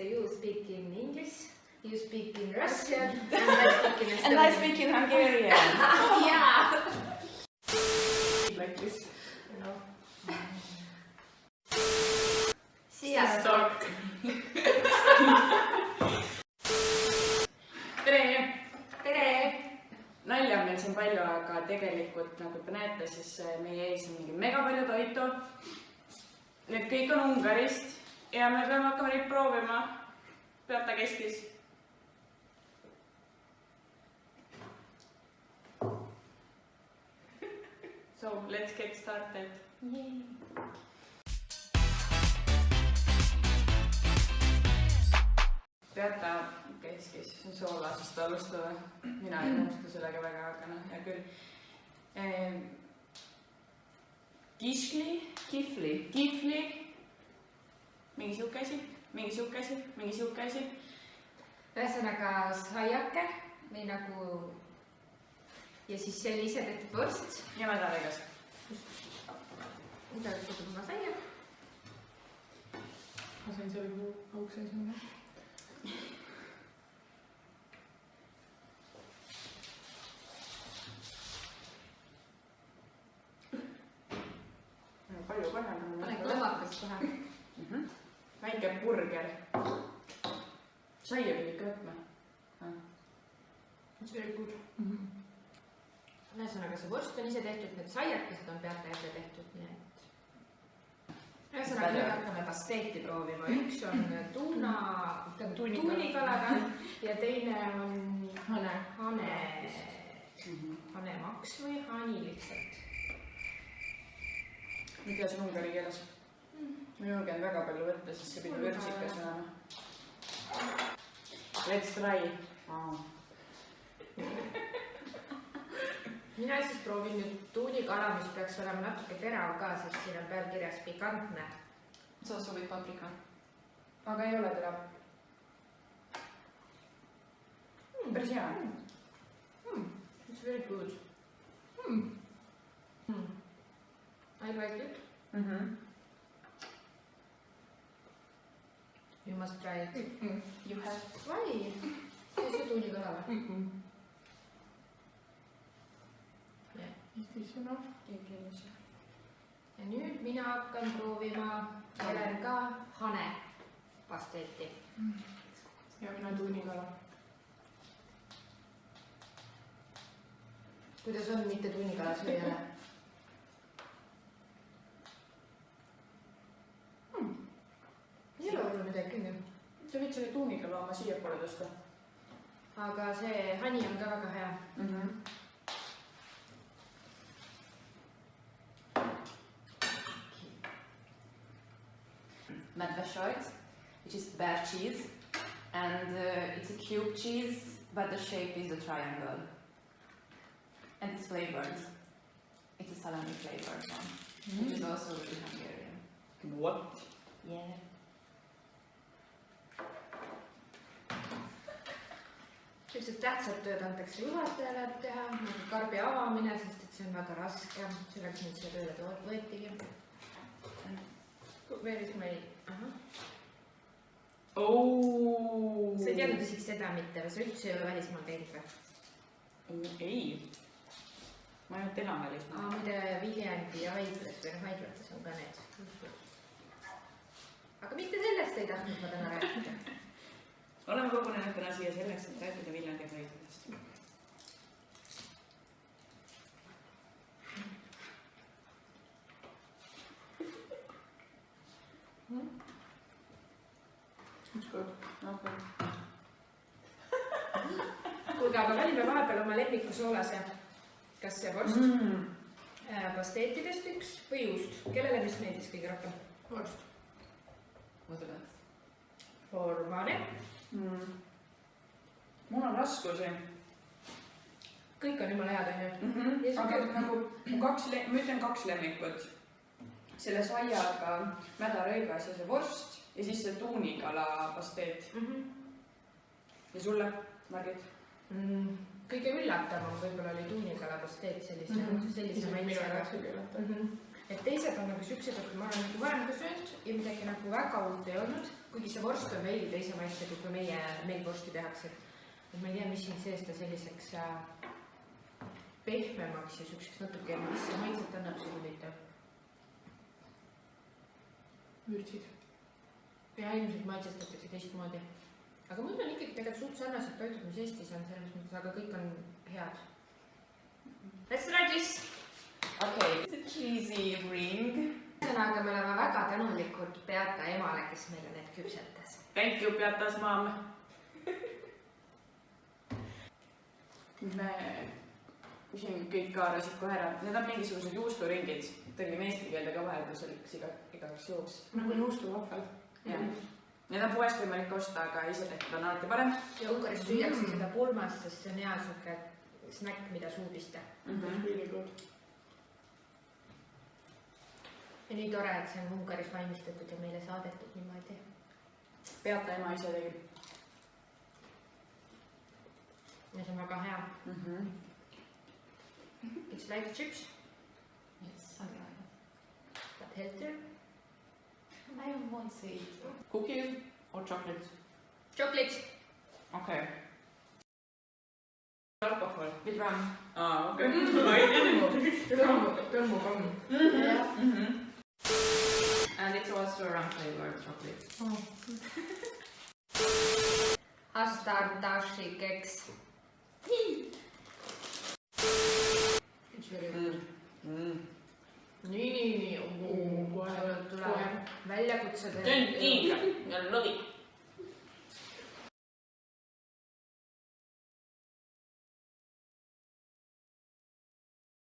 you speak in English, you speak in Russian, and I speak in Hungarian. Yeah. Like this. No. Sziasztok! Tere! Tere! Nalja on meil siin palju, aga tegelikult nagu te näete, siis meie ees on mingi mega palju toitu. Need kõik on Ungarist ja me peame hakkama neid proovima Beata keskis. So let's get started. Yay. Beata keskis soolasest alustada. Mina ei nõustu sellega väga, aga noh, hea küll. Kifli, mingi siuke asi. Ühesõnaga saiake või nagu ja siis see oli ise tehtud vorst. Ja mädaregas. Mida kodub ma saia? Ma sain selle auks esimene. Palju kohe. Pane kõlakas kohe. Väike burger. Saia pidi ikka võtma. It's very good. Ühesõnaga see vorst on ise tehtud, need saiakesed on Beata ette tehtud, nii et. Ühesõnaga nüüd hakkame pasteeti proovima. Üks on tuunikalaga ja teine on hanemaks või hani lihtsalt. Mida see on ungari keeles? Ma julgen väga palju võtta, sest see pidi vürtsikas olema. Let's try. Mina siis proovin nüüd tuunikala, mis peaks olema natuke terav ka, sest siin on peal kirjas pikantne. Soosu või paprika. Aga ei ole terav. Päris hea. It's very good. I like it. You must try it. You have. Why? See on tuunikala või? Ja nüüd mina hakkan proovima kellel ka hane pasteeti. Ja mina tuunikala. Kuidas on mitte tuunikala sööjale? Ei ole olnud midagi nii. Sa võid selle tuunikala oma siia poole tõsta. Aga see hani on ka väga hea. Medvešojc, which is bear cheese, and it's a cube cheese, but the shape is a triangle. And it's flavored. It's a salami flavored one, which is also really Hungarian. What? Yeah. Sellised tähtsad tööd antakse juhatajale teha, nagu karbi avamine, sest et see on väga raske. Selleks nüüd see tööle võetigi. Where is my... Sa ei teadnud isegi seda mitte, või sa üldse ei ole välismaal käinud või? Ei. Ma ainult elan välismaal. Mida Viljandi haiglas või haiglates on ka need. Aga mitte sellest ei tahtnud ma täna rääkida. Oleme kogunenud täna siia selleks, et rääkida Viljandi haiglatest. Kuulge, aga valime vahepeal oma lemmiku soolase. Kas see vorst? Pasteetidest üks või juust? Kellele mis meeldis kõige rohkem? Vorst. Formane. Mul on raskusi. Kõik on jumala head, on ju? Aga nagu ma ütlen 2 lemmikut. Selle saiaga mädarõigas ja see vorst ja siis see tuunikala pasteet. Ja sulle, Margit? Kõige üllatavam võib-olla oli tuunikala pasteet sellise maitsega. et teised on nagu siuksed, et ma olen nagu varem ka söönud ja midagi nagu väga uut ei olnud, kuigi see vorst on veidi teise maitsega, kui meil vorsti tehakse. et ma ei tea, mis siin sees ta selliseks pehmemaks ja siukseks natuke, mis see maitset annab, see huvitav. Mürtsid. ja ilmselt maitsestatakse teistmoodi. aga mul on ikkagi tegelikult suht sarnased toidud, mis Eestis on selles mõttes, aga kõik on head. Let's try this! Okay, it's a cheesy ring. ühesõnaga, me oleme väga tänulikud Beata emale, kes meile need küpsetas. Thank you, Beatas mom. Me siin kõik haarasid kohe ära. Need on mingisugused juusturingid. Tõlgime eesti keelde ka vahelduseks igaks juhuks. nagu juustuvahvel. Jah. Need on poest võimalik osta, aga ise tehtud on alati parem. ja Ungaris süüakse seda pulmast, sest see on hea siuke snäkk, mida suu pista. Really good. ja nii tore, et see on Ungaris valmistatud ja meile saadetud niimoodi. Beata ema ise tegi. ja see on väga hea. It's like chips, Yes, something like that. but healthier. I won't say it. Cookies or chocolates? Chocolate. Okay. Alkohol. With rum. Okei. tõmmukomm. And it's also rum flavored chocolate. Astardashi keks. nii. Tuleb väljakutse. See on tiiger ja lõvik.